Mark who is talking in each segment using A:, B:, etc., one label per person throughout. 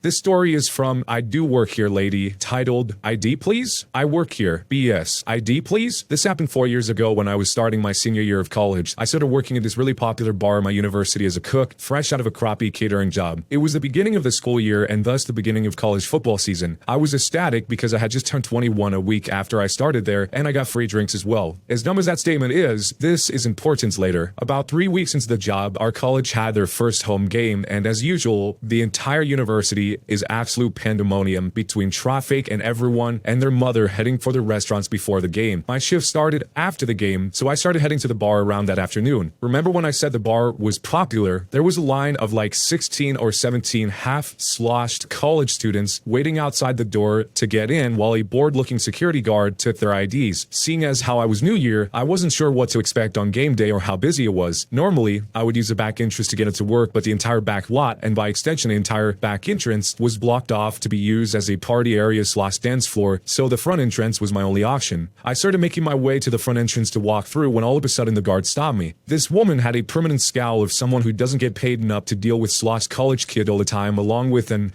A: This story is from I Do Work Here Lady, titled ID Please? I Work Here. BS. ID Please? This happened 4 years ago when I was starting my senior year of college. I started working at this really popular bar at my university as a cook, fresh out of a crappy catering job. It was the beginning of the school year and thus the beginning of college football season. I was ecstatic because I had just turned 21 a week after I started there, and I got free drinks as well. As dumb as that statement is, this is importance later. About 3 weeks into the job, our college had their first home game, and as usual, the entire university is absolute pandemonium between traffic and everyone and their mother heading for the restaurants before the game. My shift started after the game, so I started heading to the bar around that afternoon. Remember when I said the bar was popular? There was a line of like 16 or 17 half-sloshed college students waiting outside the door to get in while a bored-looking security guard took their IDs. Seeing as how I was new year, I wasn't sure what to expect on game day or how busy it was. Normally, I would use the back entrance to get into work, but the entire back lot, and by extension the entire back entrance, was blocked off to be used as a party area / dance floor, so the front entrance was my only option. I started making my way to the front entrance to walk through when all of a sudden the guard stopped me. This woman had a permanent scowl of someone who doesn't get paid enough to deal with sloshed college kid all the time, along with an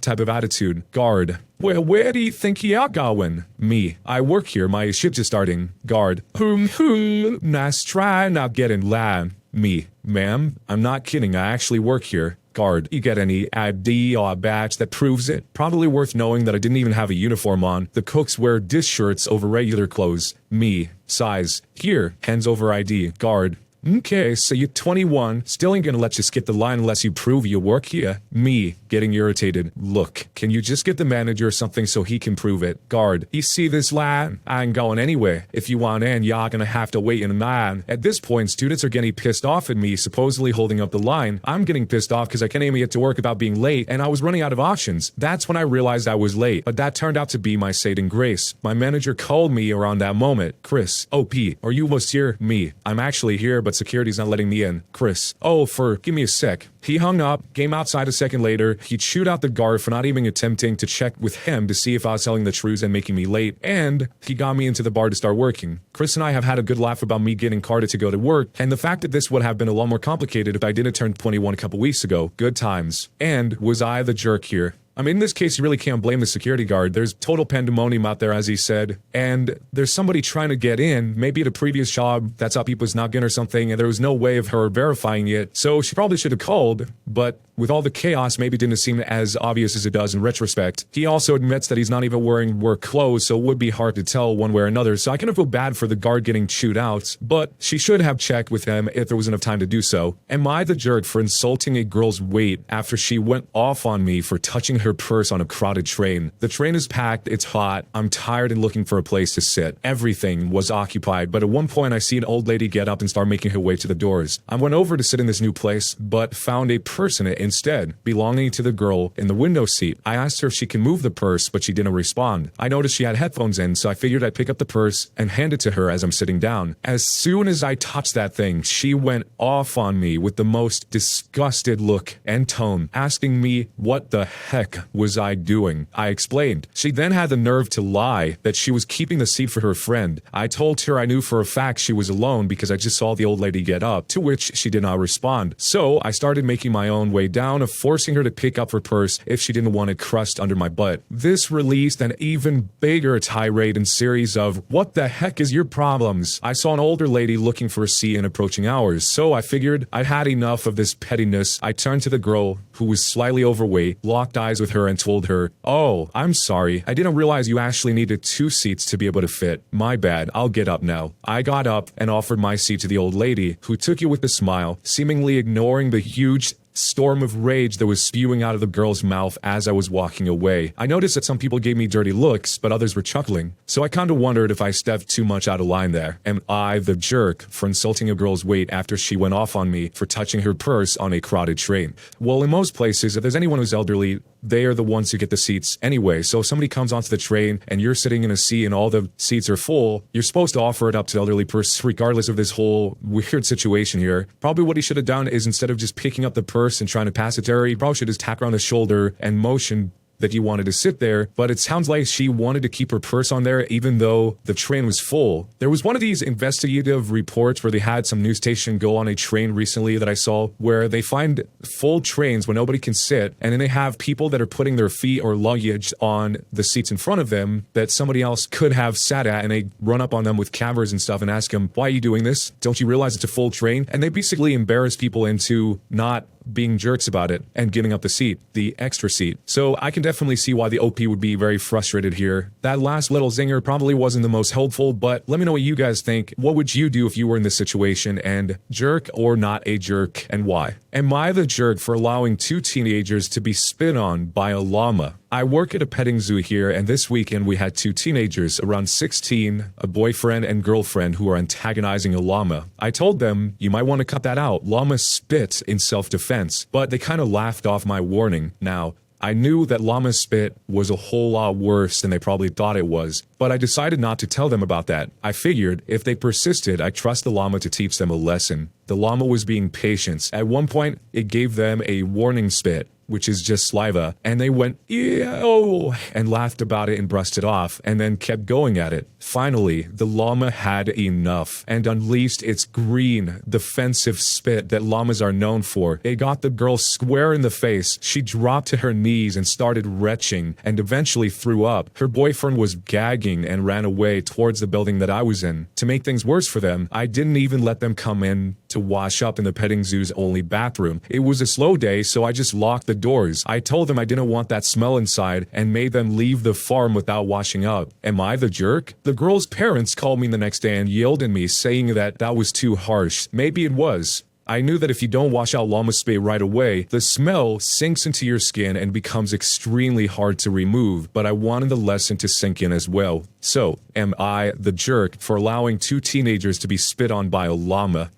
A: type of attitude. Guard: well, where do you think you're going? Me: I work here, my shift is starting. Guard: nice try, not getting loud. Me: ma'am, I'm not kidding, I actually work here. Guard: you get any ID or badge that proves it? Probably worth knowing that I didn't even have a uniform on. The cooks wear dish shirts over regular clothes. Me: size. Here, hands over ID. Guard: okay, so you're 21, still ain't gonna let you skip the line unless you prove you work here. Me, getting irritated: look, can you just get the manager or something so he can prove it? Guard: you see this line? I ain't going anywhere. If you want in, y'all gonna have to wait in line. At this point, students are getting pissed off at me, supposedly holding up the line. I'm getting pissed off because I can't even get to work without being late, and I was running out of options. That's when I realized I was late, but that turned out to be my saving grace. My manager called me around that moment. Chris: OP, are you almost here? Me: I'm actually here, but security's not letting me in. Chris: oh, give me a sec. He hung up, came outside a second later. He'd shoot out the guard for not even attempting to check with him to see if I was telling the truth and making me late, and he got me into the bar to start working. Chris and I have had a good laugh about me getting carded to go to work, and the fact that this would have been a lot more complicated if I didn't turn 21 a couple weeks ago. Good times. And was I the jerk here? I mean, in this case, you really can't blame the security guard. There's total pandemonium out there, as he said, and there's somebody trying to get in, maybe at a previous job, that's how people snuck in or something, and there was no way of her verifying it, so she probably should have called, but with all the chaos, maybe it didn't seem as obvious as it does in retrospect. He also admits that he's not even wearing work clothes, so it would be hard to tell one way or another, so I kind of feel bad for the guard getting chewed out, but she should have checked with him if there was enough time to do so. Am I the jerk for insulting a girl's weight after she went off on me for touching her purse on a crowded train? The train is packed, it's hot, I'm tired and looking for a place to sit. Everything was occupied, but at one point I see an old lady get up and start making her way to the doors. I went over to sit in this new place, but found a purse in it instead, belonging to the girl in the window seat. I asked her if she can move the purse, but she didn't respond. I noticed she had headphones in, so I figured I'd pick up the purse and hand it to her as I'm sitting down. As soon as I touched that thing, she went off on me with the most disgusted look and tone, asking me what the heck was I doing. I explained. She then had the nerve to lie that she was keeping the seat for her friend. I told her I knew for a fact she was alone because I just saw the old lady get up, to which she did not respond. So I started making my own way down, of forcing her to pick up her purse if she didn't want it crushed under my butt. This released an even bigger tirade and series of, what the heck is your problems? I saw an older lady looking for a seat in approaching hours, so I figured I'd had enough of this pettiness. I turned to the girl, who was slightly overweight, locked eyes with her and told her, oh, I'm sorry, I didn't realize you actually needed 2 seats to be able to fit. My bad, I'll get up now. I got up and offered my seat to the old lady, who took it with a smile, seemingly ignoring the huge storm of rage that was spewing out of the girl's mouth as I was walking away. I noticed that some people gave me dirty looks, but others were chuckling, so I kinda wondered if I stepped too much out of line there. Am I the jerk for insulting a girl's weight after she went off on me for touching her purse on a crowded train? Well, in most places, if there's anyone who's elderly, they are the ones who get the seats anyway, so if somebody comes onto the train and you're sitting in a seat and all the seats are full, you're supposed to offer it up to the elderly person regardless of this whole weird situation here. Probably what he should have done is, instead of just picking up the purse and trying to pass it to her, he probably should just tap her on the shoulder and motion that you wanted to sit there, but it sounds like she wanted to keep her purse on there even though the train was full. There was one of these investigative reports where they had some news station go on a train recently that I saw where they find full trains where nobody can sit, and then they have people that are putting their feet or luggage on the seats in front of them that somebody else could have sat at, and they run up on them with cameras and stuff and ask them, why are you doing this? Don't you realize it's a full train? And they basically embarrass people into not being jerks about it and giving up the seat, the extra seat. So I can definitely see why the OP would be very frustrated here. That last little zinger probably wasn't the most helpful, but let me know what you guys think. What would you do if you were in this situation, and jerk or not a jerk, and why? Am I the jerk for allowing 2 teenagers to be spit on by a llama? I work at a petting zoo here, and this weekend we had 2 teenagers, around 16, a boyfriend and girlfriend, who are antagonizing a llama. I told them, you might want to cut that out. Llamas spit in self-defense, but they kind of laughed off my warning. Now, I knew that llama spit was a whole lot worse than they probably thought it was, but I decided not to tell them about that. I figured if they persisted, I trust the llama to teach them a lesson. The llama was being patient. At one point, it gave them a warning spit, which is just saliva, and they went, ew, and laughed about it and brushed it off, and then kept going at it. Finally, the llama had enough and unleashed its green, defensive spit that llamas are known for. It got the girl square in the face. She dropped to her knees and started retching, and eventually threw up. Her boyfriend was gagging and ran away towards the building that I was in. To make things worse for them, I didn't even let them come in to wash up in the petting zoo's only bathroom. It was a slow day, so I just locked the doors. I told them I didn't want that smell inside and made them leave the farm without washing up. Am I the jerk? The girl's parents called me the next day and yelled at me, saying that was too harsh. Maybe it was. I knew that if you don't wash out llama spit right away, the smell sinks into your skin and becomes extremely hard to remove, but I wanted the lesson to sink in as well. So, am I the jerk for allowing 2 teenagers to be spit on by a llama?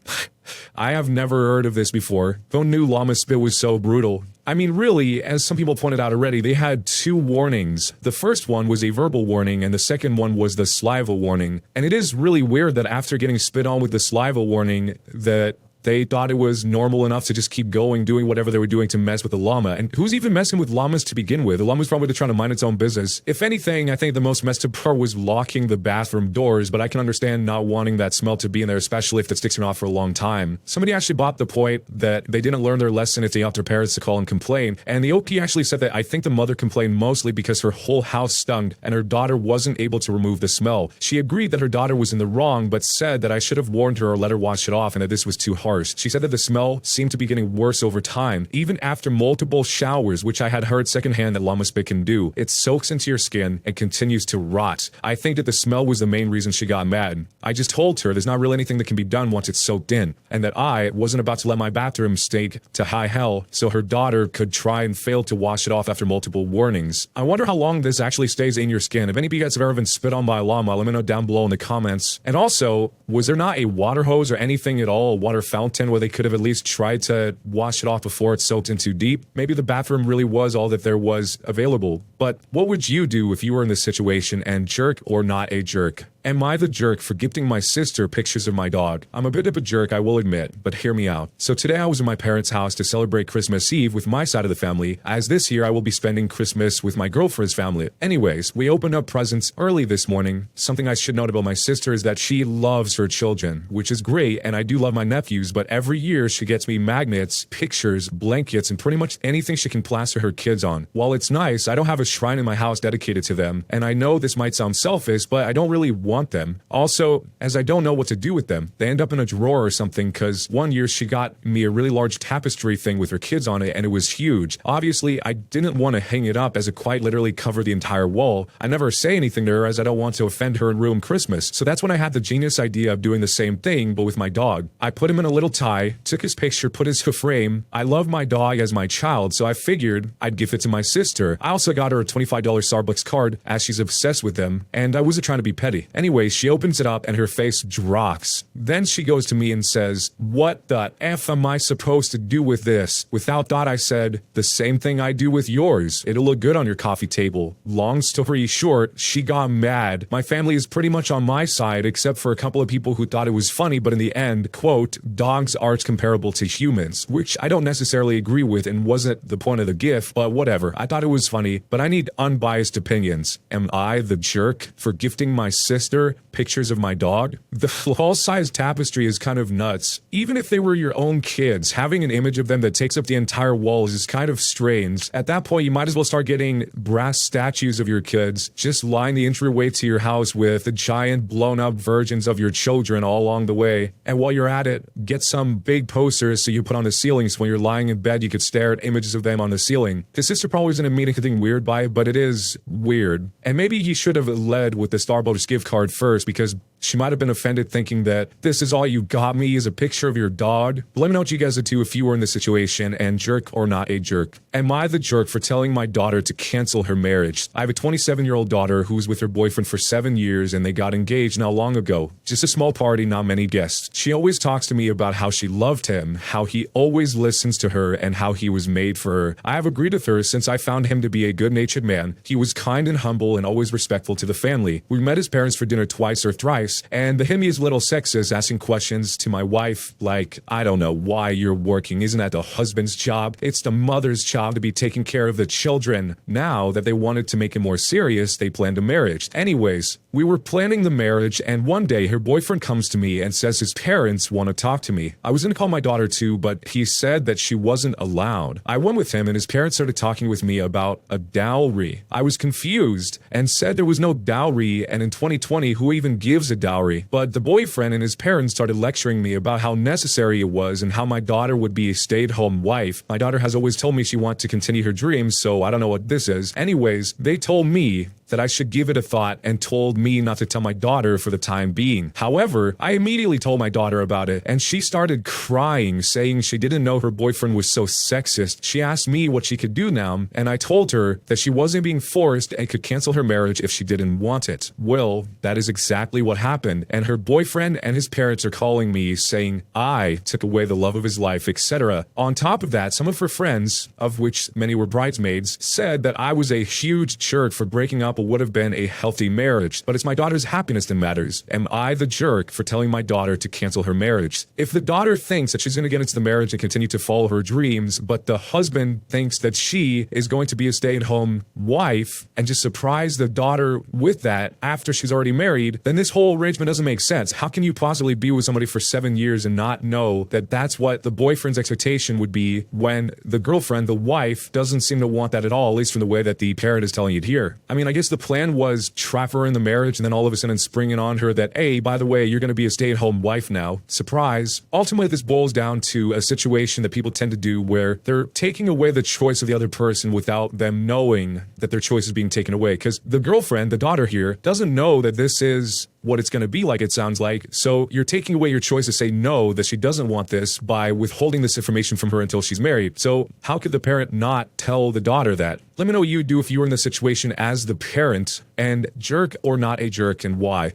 A: I have never heard of this before. Who knew llama spit was so brutal? I mean, really, as some people pointed out already, they had 2 warnings. The first one was a verbal warning, and the second one was the saliva warning. And it is really weird that after getting spit on with the saliva warning, that they thought it was normal enough to just keep going, doing whatever they were doing to mess with the llama. And who's even messing with llamas to begin with? The llama's probably trying to mind its own business. If anything, I think the most messed up part was locking the bathroom doors, but I can understand not wanting that smell to be in there, especially if it sticks around for a long time. Somebody actually bought the point that they didn't learn their lesson if they got their parents to call and complain. And the OP actually said that I think the mother complained mostly because her whole house stunk and her daughter wasn't able to remove the smell. She agreed that her daughter was in the wrong, but said that I should have warned her or let her wash it off and that this was too harsh. She said that the smell seemed to be getting worse over time, even after multiple showers, which I had heard secondhand that llama spit can do. It soaks into your skin and continues to rot. I think that the smell was the main reason she got mad. I just told her there's not really anything that can be done once it's soaked in, and that I wasn't about to let my bathroom stink to high hell so her daughter could try and fail to wash it off after multiple warnings. I wonder how long this actually stays in your skin. If any of you guys have ever been spit on by a llama, let me know down below in the comments. And also, was there not a water hose or anything at all, a water fountain, where they could have at least tried to wash it off before it soaked in too deep? Maybe the bathroom really was all that there was available. But what would you do if you were in this situation, and jerk or not a jerk? Am I the jerk for gifting my sister pictures of my dog? I'm a bit of a jerk, I will admit, but hear me out. So today I was in my parents' house to celebrate Christmas Eve with my side of the family, as this year I will be spending Christmas with my girlfriend's family. Anyways, we opened up presents early this morning. Something I should note about my sister is that she loves her children, which is great, and I do love my nephews, but every year she gets me magnets, pictures, blankets, and pretty much anything she can plaster her kids on. While it's nice, I don't have a shrine in my house dedicated to them, and I know this might sound selfish, but I don't really want them. Also, as I don't know what to do with them, they end up in a drawer or something, because one year she got me a really large tapestry thing with her kids on it, and it was huge. Obviously, I didn't want to hang it up as it quite literally covered the entire wall. I never say anything to her as I don't want to offend her and ruin Christmas. So that's when I had the genius idea of doing the same thing, but with my dog. I put him in a little tie, took his picture, put his frame. I love my dog as my child, so I figured I'd give it to my sister. I also got her a $25 Starbucks card as she's obsessed with them, and I wasn't trying to be petty. Anyway, she opens it up and her face drops. Then she goes to me and says, "What the F am I supposed to do with this?" Without thought, I said, "The same thing I do with yours. It'll look good on your coffee table." Long story short, she got mad. My family is pretty much on my side, except for a couple of people who thought it was funny, but in the end, quote, "Dogs aren't comparable to humans," which I don't necessarily agree with and wasn't the point of the GIF, but whatever. I thought it was funny, but I need unbiased opinions. Am I the jerk for gifting my sister pictures of my dog? The full-size tapestry is kind of nuts. Even if they were your own kids, having an image of them that takes up the entire wall is kind of strange. At that point, you might as well start getting brass statues of your kids. Just line the entryway to your house with the giant blown-up versions of your children all along the way. And while you're at it, get some big posters so you put on the ceiling so when you're lying in bed, you could stare at images of them on the ceiling. His sister probably isn't mean anything weird by it, but it is weird. And maybe he should have led with the Starbucks gift card first, because she might have been offended thinking that this is all you got me is a picture of your dog. But let me know what you guys would do if you were in this situation, and jerk or not a jerk. Am I the jerk for telling my daughter to cancel her marriage? I have a 27-year-old daughter who was with her boyfriend for 7 years and they got engaged not long ago. Just a small party, not many guests. She always talks to me about how she loved him, how he always listens to her, and how he was made for her. I have agreed with her since I found him to be a good-natured man. He was kind and humble and always respectful to the family. We met his parents for dinner twice or thrice, and the him is a little sexist, asking questions to my wife like, "I don't know why you're working. Isn't that the husband's job? It's the mother's job to be taking care of the children." Now that they wanted to make it more serious, they planned a marriage. Anyways, we were planning the marriage, and one day her boyfriend comes to me and says his parents want to talk to me. I was going to call my daughter too, but he said that she wasn't allowed. I went with him and his parents started talking with me about a dowry. I was confused and said there was no dowry, and in 2020, who even gives a dowry? But the boyfriend and his parents started lecturing me about how necessary it was and how my daughter would be a stay-at-home wife. My daughter has always told me she wants to continue her dreams, so I don't know what this is. Anyways, they told me that I should give it a thought and told me not to tell my daughter for the time being. However, I immediately told my daughter about it, and she started crying, saying she didn't know her boyfriend was so sexist. She asked me what she could do now, and I told her that she wasn't being forced and could cancel her marriage if she didn't want it. Well, that is exactly what happened, and her boyfriend and his parents are calling me saying I took away the love of his life, etc. On top of that, some of her friends, of which many were bridesmaids, said that I was a huge jerk for breaking up what would have been a healthy marriage. But it's my daughter's happiness that matters. Am I the jerk for telling my daughter to cancel her marriage? If the daughter thinks that she's going to get into the marriage and continue to follow her dreams, but the husband thinks that she is going to be a stay-at-home wife and just surprise the daughter with that after she's already married, then this whole arrangement doesn't make sense. How can you possibly be with somebody for 7 years and not know that that's what the boyfriend's expectation would be when the girlfriend, the wife, doesn't seem to want that at all, at least from the way that the parent is telling it here? I mean, I guess the plan was trap her in the marriage and then all of a sudden spring it on her that, hey, by the way, you're going to be a stay-at-home wife now. Surprise. Ultimately, this boils down to a situation that people tend to do where they're taking away the choice of the other person without them knowing that their choice is being taken away. Because the girlfriend, the daughter here, doesn't know that this is what it's going to be like, it sounds like. So you're taking away your choice to say no, that she doesn't want this, by withholding this information from her until she's married. So how could the parent not tell the daughter that? Let me know what you would do if you were in this situation as the parent, and jerk or not a jerk, and why.